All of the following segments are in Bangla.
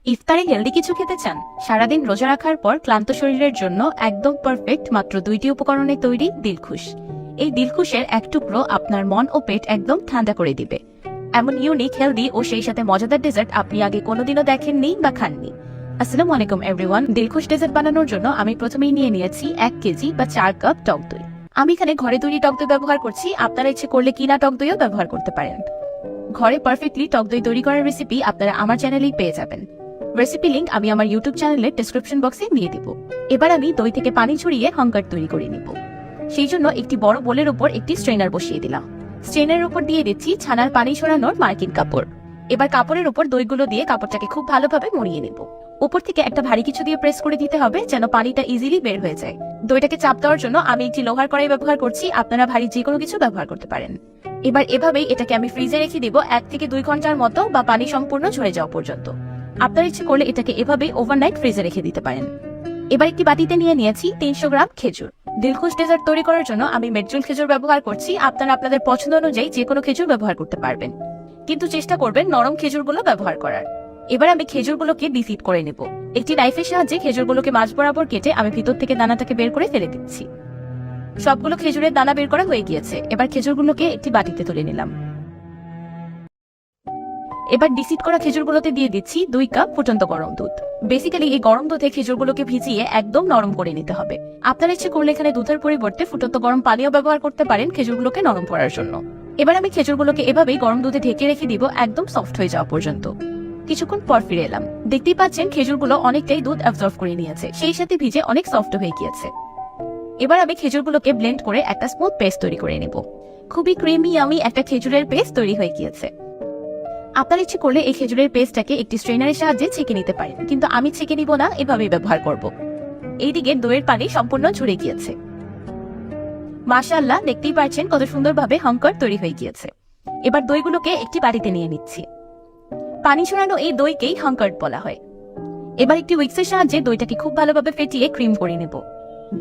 ইফতারে হেলদি কিছু খেতে চান? সারাদিন রোজা রাখার পর ক্লান্ত শরীরের জন্য একদম পারফেক্ট মাত্র 2টি উপকরণে তৈরি দিলখুশ। এই দিলখুশের এক টুকরো আপনার মন ও পেট একদম ঠান্ডা করে দিবে। এমন ইউনিক, হেলদি ও সেই সাথে মজাদার ডেজার্ট আপনি আগে কোনোদিনও দেখেননি বা খাননি। আসসালামু আলাইকুম এভরিওয়ান। দিলখুশ ডেজার্ট বানানোর জন্য আমি প্রথমেই নিয়ে নিয়েছি 1 কেজি বা 4 কাপ টক দই। আমি এখানে ঘরে তৈরি টক দই ব্যবহার করছি, আপনারা ইচ্ছে করলে কিনা টক দইও ব্যবহার করতে পারেন। ঘরে পারফেক্টলি টক দই তৈরি করার রেসিপি আপনারা আমার চ্যানেলেই পেয়ে যাবেন। রেসিপি লিংক আমি আমার ইউটিউব চ্যানেলের ডেসক্রিপশন বক্সে দিয়ে দিব। এবার আমি দই থেকে পানি ছড়িয়ে হংকার তৈরি করে নিব। সেই জন্য একটি বড় বোলের উপর একটি স্ট্রেনার বসিয়ে দিলাম। স্ট্রেনারের উপর দিয়ে দিচ্ছি ছানার পানি ছড়ানোর মার্কিন কাপড়। এবার কাপড়ের উপর দইগুলো দিয়ে কাপড়টাকে খুব ভালোভাবে মুড়িয়ে নেব। উপর থেকে একটা ভারী কিছু দিয়ে প্রেস করে দিতে হবে যেন পানিটা ইজিলি বের হয়ে যায়। দইটাকে চাপ দেওয়ার জন্য আমি একটি লোহার কড়াই ব্যবহার করছি, আপনারা ভারী যে কোনো কিছু ব্যবহার করতে পারেন। এবার এভাবেই এটাকে আমি ফ্রিজে রেখে দিব 1 থেকে 2 ঘন্টার মতো, বা পানি সম্পূর্ণ ঝরে যাওয়া পর্যন্ত। আপনার ইচ্ছে করলে এটাকে এভাবেই ওভারনাইট ফ্রিজে রেখে দিতে পারেন। এবার একটি বাটিতে নিয়ে নিয়েছি 300 গ্রাম খেজুর। দিলখুশ ডেজার্ট তৈরি করার জন্য আমি মেটজুল খেজুর ব্যবহার করছি, আপনারা আপনাদের পছন্দ অনুযায়ী যে কোনো খেজুর ব্যবহার করতে পারবেন, কিন্তু চেষ্টা করবেন নরম খেজুরগুলো ব্যবহার করার। এবার আমি খেজুরগুলোকে ডিসিড করে নেব। একটি নাইফের সাহায্যে খেজুরগুলোকে মাঝ বরাবর কেটে আমি ভিতর থেকে দানাটাকে বের করে ফেলে দিচ্ছি। সবগুলো খেজুরের দানা বের করা হয়ে গিয়েছে। এবার খেজুরগুলোকে একটি বাটিতে তুলে নিলাম। এবার ডিসিড করা খেজুরগুলোতে দিয়ে দিচ্ছি 2 কাপ ফুটন্ত গরম দুধ। বেসিক্যালি এই গরম দুধে খেজুরগুলোকে ভিজিয়ে একদম নরম করে নিতে হবে। আপনারা ইচ্ছে করলে এখানে দুধের পরিবর্তে ফুটন্ত গরম পানিও ব্যবহার করতে পারেন খেজুরগুলোকে নরম করার জন্য। এবার আমি খেজুরগুলোকে এভাবেই গরম দুধে ঢেকে রেখে দিব একদম সফট হয়ে যাওয়া পর্যন্ত। কিছুক্ষণ পর ফিরে এলাম। দেখতেই পাচ্ছেন খেজুরগুলো অনেকটাই দুধ অ্যাবজর্ব করে নিয়েছে, সেই সাথে ভিজে অনেক সফট হয়ে গিয়েছে। এবার আমি খেজুরগুলোকে ব্লেন্ড করে একটা স্মুথ পেস্ট তৈরি করে নেব। খুবই ক্রিমি আমি একটা খেজুরের পেস্ট তৈরি হয়ে গিয়েছে। আপনার ইচ্ছে করলে এই খেজুরের পেস্টটাকে একটি স্ট্রেনারের সাহায্যে ছেঁকে নিতে পারেন, কিন্তু আমি ছেঁকে নিব না, এভাবেই ব্যবহার করব। এইদিকে দইয়ের পানি সম্পূর্ণ ঝরে গিয়েছে। মাশাআল্লাহ, দেখতেই পাচ্ছেন কত সুন্দরভাবে হংকার তৈরি হয়ে গিয়েছে। এবার দইগুলোকে একটি বাটিতে নিয়ে নিচ্ছি। পানি ছড়ানো এই দইকেই হংকার বলা হয়। এবার একটি উইক্সের সাহায্যে দইটাকে খুব ভালোভাবে ফেটিয়ে ক্রিম করে নেব।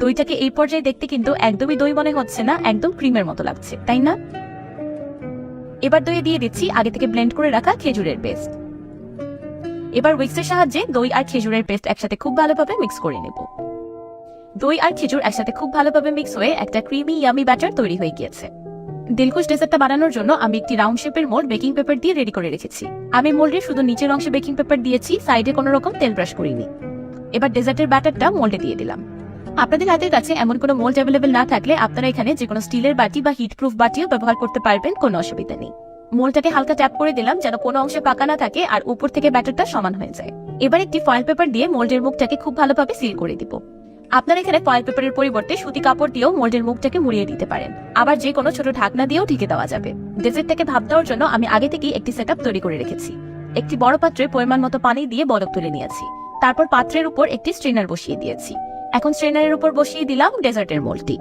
দইটাকে এই পর্যায়ে দেখতে কিন্তু একদমই দই মনে হচ্ছে না, একদম ক্রিমের মতো লাগছে, তাই না? এবার দইয়ে দিয়ে দিচ্ছি আগে থেকে ব্লেন্ড করে রাখা খেজুরের পেস্ট। এবার উইক্সের সাহায্যে দই আর খেজুরের পেস্ট একসাথে খুব ভালোভাবে মিক্স করে নেব। দই আর খেজুর একসাথে খুব ভালোভাবে মিক্স হয়ে একটা ক্রিমি ইয়ামি ব্যাটার তৈরি হয়ে গিয়েছে। দিলখুশ ডেজার্টটা বানানোর জন্য আমি একটি রাউন্ড শেপের মোল্ড বেকিং পেপার দিয়ে রেডি করে রেখেছি। আমি মোল্ডে শুধু নিচের অংশে বেকিং পেপার দিয়েছি, সাইডে কোনো রকম তেল ব্রাশ করিনি। এবার ডেজার্টের ব্যাটারটা মোল্ডে দিয়ে দিলাম। আপনাদের হাতের কাছে এমন কোনো মোল্ড অ্যাভেলেবেল না থাকলে আপনারা এখানে যে কোনো স্টিলের বাটি বা হিট প্রুফ বাটিও ব্যবহার করতে পারবেন, কোনো অসুবিধা নেই। মোল্ডটাকে হালকা ট্যাপ করে দিলাম যেন কোনো অংশে পাকা না থাকে আর উপর থেকে ব্যাটারটা সমান হয়ে যায়। এবার একটি ফয়েল পেপার দিয়ে মোল্ডের মুখটাকে খুব ভালোভাবে সিল করে দিব। আপনারা এখানে ফয়েল পেপারের পরিবর্তে সুতি কাপড় দিয়েও মোল্ডের মুখটাকে মুড়িয়ে দিতে পারেন, আবার যে কোনো ছোট ঢাকনা দিয়েও ঢেকে দেওয়া যাবে। ডেজার্টটাকে ভাপ দেওয়ার জন্য আমি আগে থেকেই একটি সেটআপ তৈরি করে রেখেছি। একটি বড় পাত্রে পরিমাণ মতো পানি দিয়ে বলক তুলে নিয়েছি। তারপর পাত্রের উপর একটি স্ট্রেনার বসিয়ে দিয়েছি। এখন স্ট্রেনারের উপর বসিয়ে দিলাম ডেজার্টের মোল্ডটি।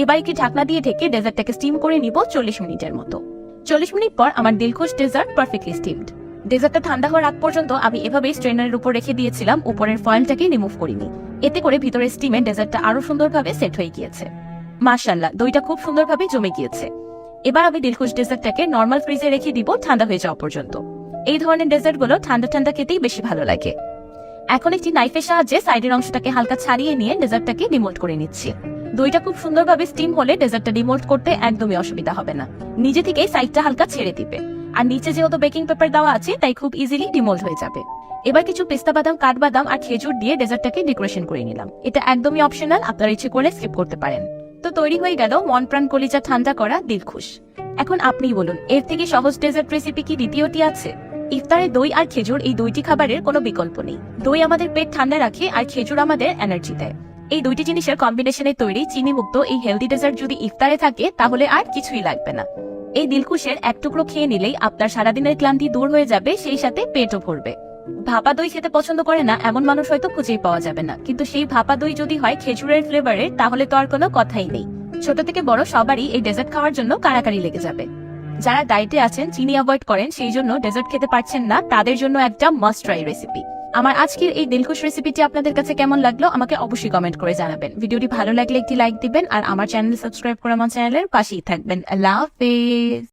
এবার একটি ঢাকনা দিয়ে ঢেকে ডেজার্টটাকে স্টিম করে নিব 40 মিনিটের মতো। 40 মিনিট পর আমার দিলখুশ ডেজার্ট পারফেক্টলি স্টিমড। ডেজার্টটা ঠান্ডা হওয়ার আগ পর্যন্ত আমি এভাবেই স্ট্রেনারের উপর রেখে দিয়েছিলাম, উপরের ফয়েলটাকে রিমুভ করিনি। এতে করে ভিতরে স্টিমে ডেজার্টটা আরো সুন্দরভাবে সেট হয়ে গিয়েছে। মাশাআল্লাহ, দইটা খুব সুন্দরভাবে জমে গিয়েছে। এবার আমি দিলখুশ ডেজার্টটাকে নরমাল ফ্রিজে রেখে দিব ঠান্ডা হয়ে যাওয়া পর্যন্ত। এই ধরনের ডেজার্টগুলো ঠান্ডা ঠান্ডা খেতেই বেশি ভালো লাগে। এখন একটি নাইফের সাহায্যে সাইডের অংশটাকে হালকা ছাড়িয়ে নিয়ে ডেজার্টটাকে ডিমোল্ড করে নিচ্ছি। দইটা খুব সুন্দরভাবে স্টিম হলে ডেজার্টটা ডিমোল্ড করতে একদমই অসুবিধা হবে না, নিজে থেকেই সাইডটা হালকা ছেড়ে দিবে। আর নিচে যেহেতু বেকিং পেপার দেওয়া আছে তাই খুব ইজিলি ডিমোল্ড হয়ে যাবে। এবার কিছু পেস্তা বাদাম, কাঠবাদাম আর খেজুর দিয়ে ডেজার্টটাকে ডেকোরেশন করে নিলাম। এটা একদমই অপশনাল, আপনারা ইচ্ছে করে স্কিপ করতে পারেন। তো তৈরি হয়ে গেল মন প্রাণ কলিজা ঠান্ডা করা দিলখুশ। এখন আপনিই বলুন, এর থেকে সহজ ডেজার্ট রেসিপি কি দ্বিতীয়টি আছে? ইফতারে দই আর খেজুর এই দুইটি খাবারের কোনো বিকল্প নেই। দই আমাদের পেট ঠান্ডা রাখে আর খেজুর আমাদের এনার্জি দেয়। এই দুইটি জিনিসের কম্বিনেশনে তৈরি চিনি মুক্ত এই হেলদি ডেজার্ট যদি ইফতারে থাকে তাহলে আর কিছুই লাগবে না। এই দিলখুশের এক টুকরো খেয়ে নিলেই আপনার সারাদিনের ক্লান্তি দূর হয়ে যাবে, সেই সাথে পেটও ভরবে। ভাপা দই খেতে পছন্দ করে না এমন মানুষ হয়তো খুঁজেই পাওয়া যাবে না, কিন্তু সেই ভাপা দই যদি হয় খেজুরের ফ্লেভারের তাহলে তো আর কোনো কথাই নেই। ছোট থেকে বড় সবারই এই ডেজার্ট খাওয়ার জন্য কাড়াকাড়ি লেগে যাবে। যারা ডায়েটে আছেন, চিনি অ্যাভয়েড করেন, সেই জন্য ডেজার্ট খেতে পারছেন না, তাদের জন্য একটা মাস্ট ট্রাই রেসিপি। আমার আজকের এই দিলখুশ রেসিপিটি আপনাদের কাছে কেমন লাগলো আমাকে অবশ্যই কমেন্ট করে জানাবেন। ভিডিওটি ভালো লাগলে একটি লাইক দিবেন আর আমার চ্যানেল সাবস্ক্রাইব করে আমার চ্যানেলের পাশেই থাকবেন। আল্লাহ হাফেজ।